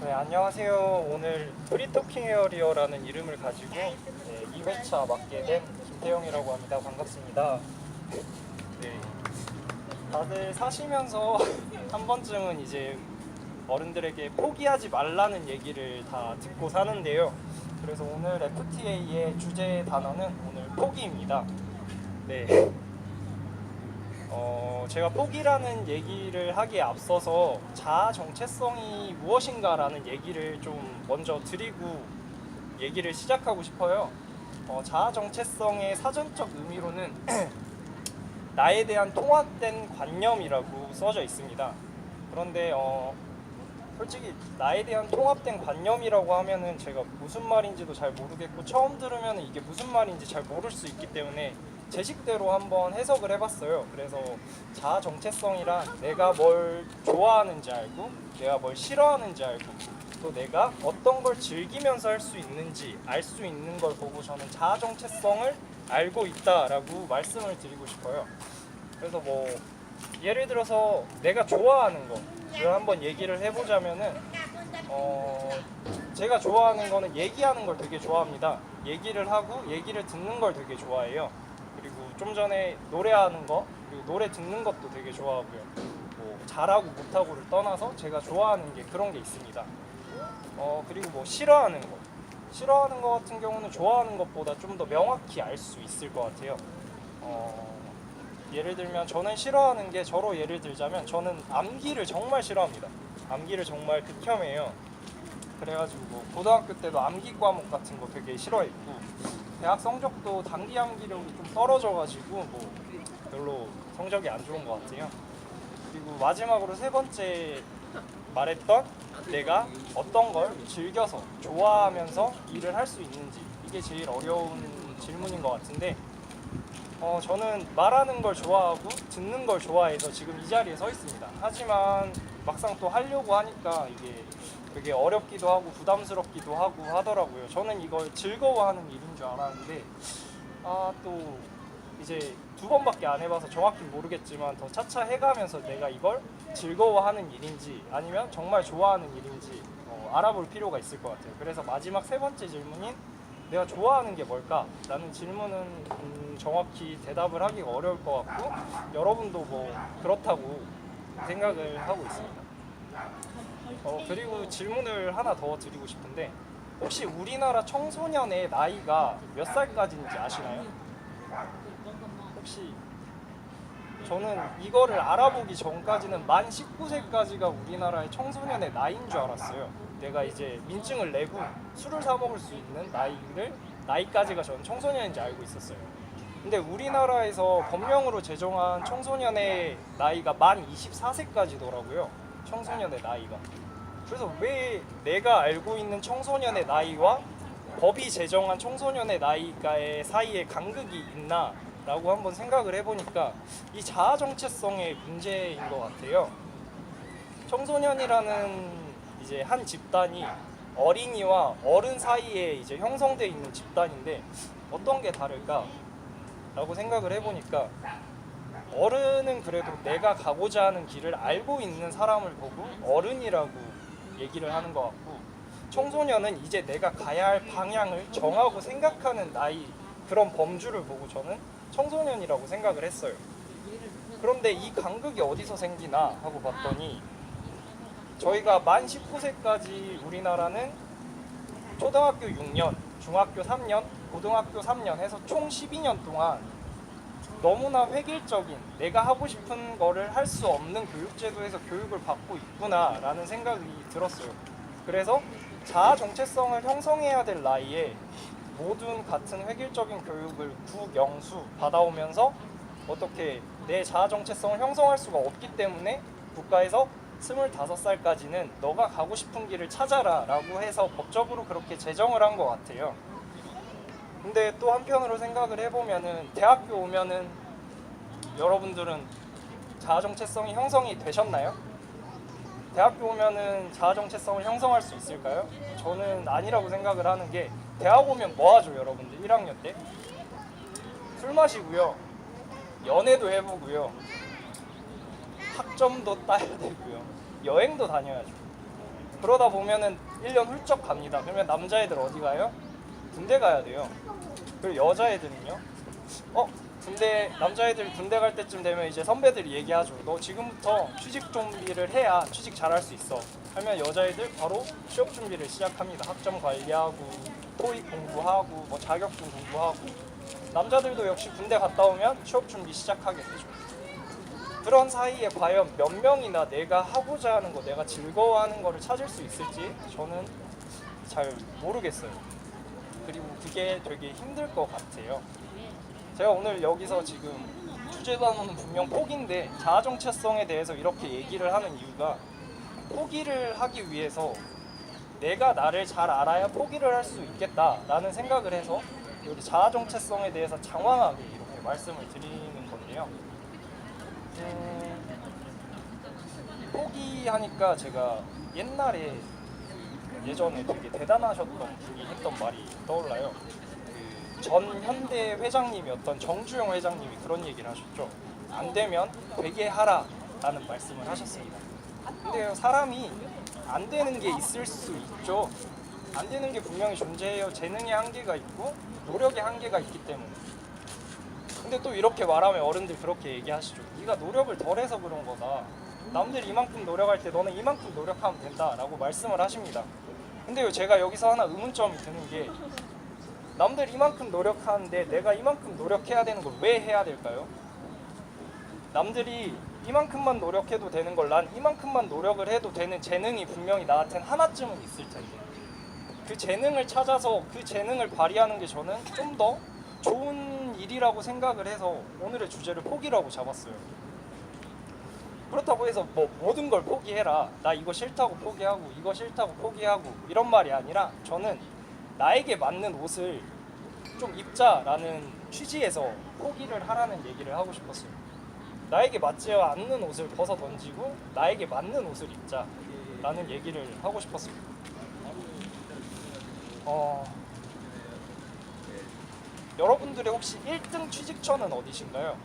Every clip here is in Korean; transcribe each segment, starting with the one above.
네, 안녕하세요. 오늘 프리토킹 에어리어라는 이름을 가지고 2회차 맡게 된 김태형이라고 합니다. 반갑습니다. 네, 다들 사시면서 한 번쯤은 이제 어른들에게 포기하지 말라는 얘기를 다 듣고 사는데요. 그래서 오늘 FTA의 주제 단어는 오늘 포기입니다. 네. 제가 포기라는 얘기를 하기에 앞서서 자아 정체성이 무엇인가라는 얘기를 좀 먼저 드리고 얘기를 시작하고 싶어요. 자아 정체성의 사전적 의미로는 나에 대한 통합된 관념이라고 써져 있습니다. 그런데 솔직히 나에 대한 통합된 관념이라고 하면은 제가 무슨 말인지도 잘 모르겠고 처음 들으면 이게 무슨 말인지 잘 모를 수 있기 때문에 제 식대로 한번 해석을 해봤어요. 그래서 자아 정체성이란 내가 뭘 좋아하는지 알고 내가 뭘 싫어하는지 알고 또 내가 어떤 걸 즐기면서 할 수 있는지 알 수 있는 걸 보고 저는 자아 정체성을 알고 있다라고 말씀을 드리고 싶어요. 그래서 뭐 예를 들어서 내가 좋아하는 거를 한번 얘기를 해보자면은 제가 좋아하는 거는 얘기하는 걸 되게 좋아합니다. 얘기를 하고 얘기를 듣는 걸 되게 좋아해요. 그리고 좀 전에 노래하는 거 그리고 노래 듣는 것도 되게 좋아하고요. 뭐 잘하고 못하고를 떠나서 제가 좋아하는 게 그런 게 있습니다. 그리고 뭐 싫어하는 거 같은 경우는 좋아하는 것보다 좀 더 명확히 알 수 있을 것 같아요. 예를 들면 저는 싫어하는 게 저로 예를 들자면 저는 암기를 정말 싫어합니다. 암기를 정말 극혐해요. 그래가지고 뭐 고등학교 때도 암기 과목 같은 거 되게 싫어했고 대학 성적도 단기 암기력이 좀 떨어져가지고 뭐 별로 성적이 안 좋은 것 같아요. 그리고 마지막으로 세 번째 말했던 내가 어떤 걸 즐겨서 좋아하면서 일을 할 수 있는지 이게 제일 어려운 질문인 것 같은데 저는 말하는 걸 좋아하고 듣는 걸 좋아해서 지금 이 자리에 서 있습니다. 하지만 막상 또 하려고 하니까 이게 되게 어렵기도 하고 부담스럽기도 하고 하더라고요. 저는 이걸 즐거워하는 일인 줄 알았는데 또 이제 2번밖에 안 해봐서 정확히 모르겠지만 더 차차 해가면서 내가 이걸 즐거워하는 일인지 아니면 정말 좋아하는 일인지 알아볼 필요가 있을 것 같아요. 그래서 마지막 세 번째 질문인 내가 좋아하는 게 뭘까? 라는 질문은 정확히 대답을 하기가 어려울 것 같고 여러분도 뭐 그렇다고 생각을 하고 있습니다. 그리고 질문을 하나 더 드리고 싶은데 혹시 우리나라 청소년의 나이가 몇 살까지인지 아시나요? 혹시 저는 이거를 알아보기 전까지는 만 19세까지가 우리나라의 청소년의 나이인 줄 알았어요. 내가 이제 민증을 내고 술을 사 먹을 수 있는 나이까지가 저는 청소년인지 알고 있었어요. 근데 우리나라에서 법령으로 제정한 청소년의 나이가 만 24세까지더라고요. 청소년의 나이가. 그래서 왜 내가 알고 있는 청소년의 나이와 법이 제정한 청소년의 나이가의 사이에 간극이 있나 라고 한번 생각을 해보니까 이 자아 정체성의 문제인 것 같아요. 청소년이라는 이제 한 집단이 어린이와 어른 사이에 이제 형성되어 있는 집단인데 어떤 게 다를까? 라고 생각을 해보니까 어른은 그래도 내가 가고자 하는 길을 알고 있는 사람을 보고 어른이라고 얘기를 하는 것 같고 청소년은 이제 내가 가야 할 방향을 정하고 생각하는 나이 그런 범주를 보고 저는 청소년이라고 생각을 했어요. 그런데 이 간극이 어디서 생기나 하고 봤더니 저희가 만 19세까지 우리나라는 초등학교 6년, 중학교 3년, 고등학교 3년 해서 총 12년 동안 너무나 획일적인 내가 하고 싶은 거를 할 수 없는 교육제도에서 교육을 받고 있구나 라는 생각이 들었어요. 그래서 자아 정체성을 형성해야 될 나이에 모든 같은 획일적인 교육을 국영수 받아오면서 어떻게 내 자아 정체성을 형성할 수가 없기 때문에 국가에서 25살까지는 너가 가고 싶은 길을 찾아라 라고 해서 법적으로 그렇게 제정을 한 것 같아요. 근데 또 한편으로 생각을 해보면은 대학교 오면은 여러분들은 자아 정체성이 형성이 되셨나요? 대학교 오면은 자아 정체성을 형성할 수 있을까요? 저는 아니라고 생각을 하는 게 대학 오면 뭐 하죠, 여러분들? 1학년 때? 술 마시고요. 연애도 해보고요. 학점도 따야 되고요. 여행도 다녀야죠. 그러다 보면은 1년 훌쩍 갑니다. 그러면 남자애들 어디 가요? 군대 가야 돼요. 그리고 여자애들은요? 남자애들 군대 갈 때쯤 되면 이제 선배들이 얘기하죠. 너 지금부터 취직 준비를 해야 취직 잘할 수 있어. 하면 여자애들 바로 취업 준비를 시작합니다. 학점 관리하고 토익 공부하고 뭐 자격증 공부하고. 남자들도 역시 군대 갔다 오면 취업 준비 시작하게 되죠. 그런 사이에 과연 몇 명이나 내가 하고자 하는 거, 내가 즐거워하는 거를 찾을 수 있을지 저는 잘 모르겠어요. 그리고 그게 되게 힘들 것 같아요. 제가 오늘 여기서 지금 주제 단어는 분명 포기인데 자아 정체성에 대해서 이렇게 얘기를 하는 이유가, 포기를 하기 위해서 내가 나를 잘 알아야 포기를 할 수 있겠다라는 생각을 해서 우리 자아 정체성에 대해서 장황하게 이렇게 말씀을 드리는 건데요. 포기하니까 제가 예전에 되게 대단하셨던 분이 했던 말이 떠올라요. 전 현대 회장님이었던 정주영 회장님이 그런 얘기를 하셨죠. 안 되면 되게 하라라는 말씀을 하셨습니다. 근데 사람이 안 되는 게 있을 수 있죠. 안 되는 게 분명히 존재해요. 재능의 한계가 있고 노력의 한계가 있기 때문에. 근데 또 이렇게 말하면 어른들 그렇게 얘기하시죠. 네가 노력을 덜해서 그런 거다. 남들 이만큼 노력할 때 너는 이만큼 노력하면 된다라고 말씀을 하십니다. 근데요, 제가 여기서 하나 의문점이 드는 게, 남들 이만큼 노력하는데 내가 이만큼 노력해야 되는 걸 왜 해야 될까요? 남들이 이만큼만 노력해도 되는 걸 난 이만큼만 노력을 해도 되는 재능이 분명히 나한테는 하나쯤은 있을 텐데, 그 재능을 찾아서 그 재능을 발휘하는 게 저는 좀 더 좋은 일이라고 생각을 해서 오늘의 주제를 포기라고 잡았어요. 그렇다고 해서 뭐 모든 걸 포기해라, 나 이거 싫다고 포기하고 이거 싫다고 포기하고 이런 말이 아니라, 저는 나에게 맞는 옷을 좀 입자라는 취지에서 포기를 하라는 얘기를 하고 싶었어요. 나에게 맞지 않는 옷을 벗어 던지고 나에게 맞는 옷을 입자라는 얘기를 하고 싶었습니다. 여러분들의 혹시 1등 취직처는 어디신가요?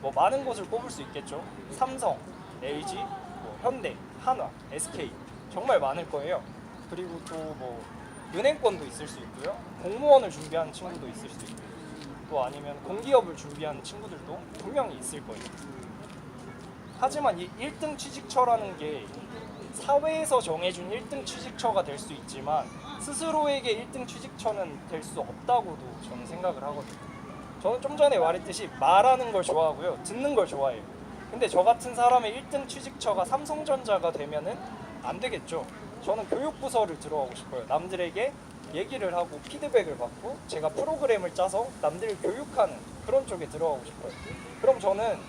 뭐 많은 곳을 꼽을 수 있겠죠. 삼성, LG, 뭐 현대, 한화, SK 정말 많을 거예요. 그리고 또 뭐 은행권도 있을 수 있고요. 공무원을 준비하는 친구도 있을 수 있고, 또 아니면 공기업을 준비하는 친구들도 분명히 있을 거예요. 하지만 이 1등 취직처라는 게 사회에서 정해준 1등 취직처가 될 수 있지만 스스로에게 1등 취직처는 될 수 없다고도 저는 생각을 하거든요. 저는 좀 전에 말했듯이 말하는 걸 좋아하고요, 듣는 걸 좋아해요. 근데 저 같은 사람의 1등 취직처가 삼성전자가 되면은 안 되겠죠. 저는 교육부서를 들어가고 싶어요. 남들에게 얘기를 하고 피드백을 받고 제가 프로그램을 짜서 남들을 교육하는 그런 쪽에 들어가고 싶어요. 그럼 저는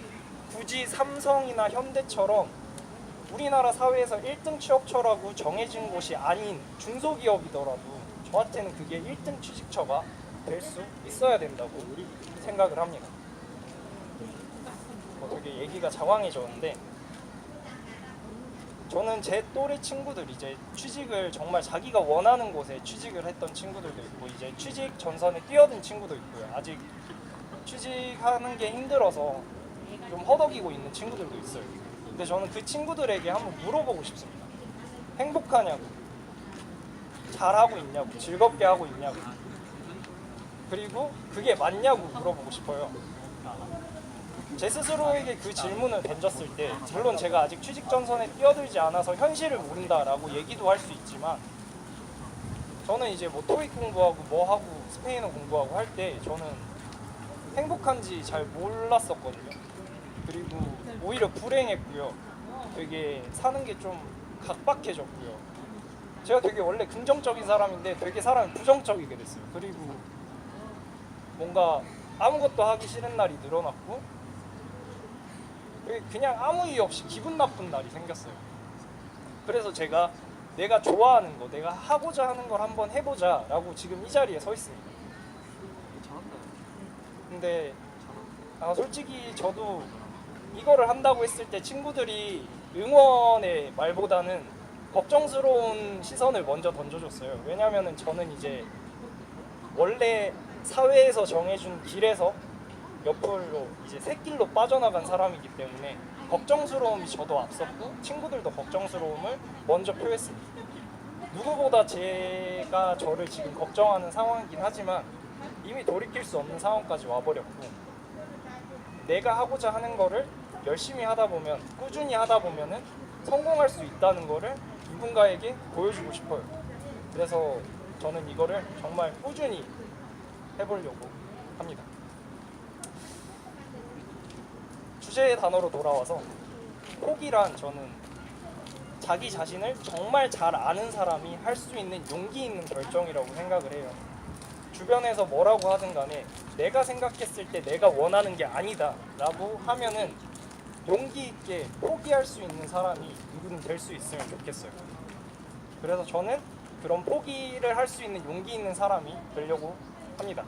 굳이 삼성이나 현대처럼 우리나라 사회에서 1등 취업처라고 정해진 곳이 아닌 중소기업이더라도 저한테는 그게 1등 취직처가 될 수 있어야 된다고 생각을 합니다. 되게 얘기가 장황해졌는데, 저는 제 또래 친구들, 이제 취직을 정말 자기가 원하는 곳에 취직을 했던 친구들도 있고, 이제 취직 전선에 뛰어든 친구도 있고요. 아직 취직하는 게 힘들어서 좀 허덕이고 있는 친구들도 있어요. 근데 저는 그 친구들에게 한번 물어보고 싶습니다. 행복하냐고, 잘하고 있냐고, 즐겁게 하고 있냐고, 그리고 그게 맞냐고 물어보고 싶어요. 제 스스로에게 그 질문을 던졌을 때, 물론 제가 아직 취직 전선에 뛰어들지 않아서 현실을 모른다라고 얘기도 할 수 있지만, 저는 이제 뭐 토익 공부하고 뭐 하고 스페인어 공부하고 할 때 저는 행복한지 잘 몰랐었거든요. 그리고 오히려 불행했고요. 되게 사는 게 좀 각박해졌고요. 제가 되게 원래 긍정적인 사람인데 되게 사람이 부정적이게 됐어요. 그리고 뭔가 아무것도 하기 싫은 날이 늘어났고, 그냥 아무 이유 없이 기분 나쁜 날이 생겼어요. 그래서 제가 내가 좋아하는 거, 내가 하고자 하는 걸 한번 해보자 라고 지금 이 자리에 서 있습니다. 근데 솔직히 저도 이거를 한다고 했을 때 친구들이 응원의 말보다는 걱정스러운 시선을 먼저 던져줬어요. 왜냐면은 저는 이제 원래 사회에서 정해준 길에서 옆으로 이제 새길로 빠져나간 사람이기 때문에 걱정스러움이 저도 앞섰고 친구들도 걱정스러움을 먼저 표했습니다. 누구보다 제가 저를 지금 걱정하는 상황이긴 하지만 이미 돌이킬 수 없는 상황까지 와버렸고, 내가 하고자 하는 거를 열심히 하다 보면, 꾸준히 하다 보면은 성공할 수 있다는 거를 누군가에게 보여주고 싶어요. 그래서 저는 이거를 정말 꾸준히 해보려고 합니다. 주제의 단어로 돌아와서, 포기란 저는 자기 자신을 정말 잘 아는 사람이 할 수 있는 용기 있는 결정이라고 생각을 해요. 주변에서 뭐라고 하든 간에 내가 생각했을 때 내가 원하는 게 아니다 라고 하면은 용기 있게 포기할 수 있는 사람이 누구든 될 수 있으면 좋겠어요. 그래서 저는 그런 포기를 할 수 있는 용기 있는 사람이 되려고 합니다.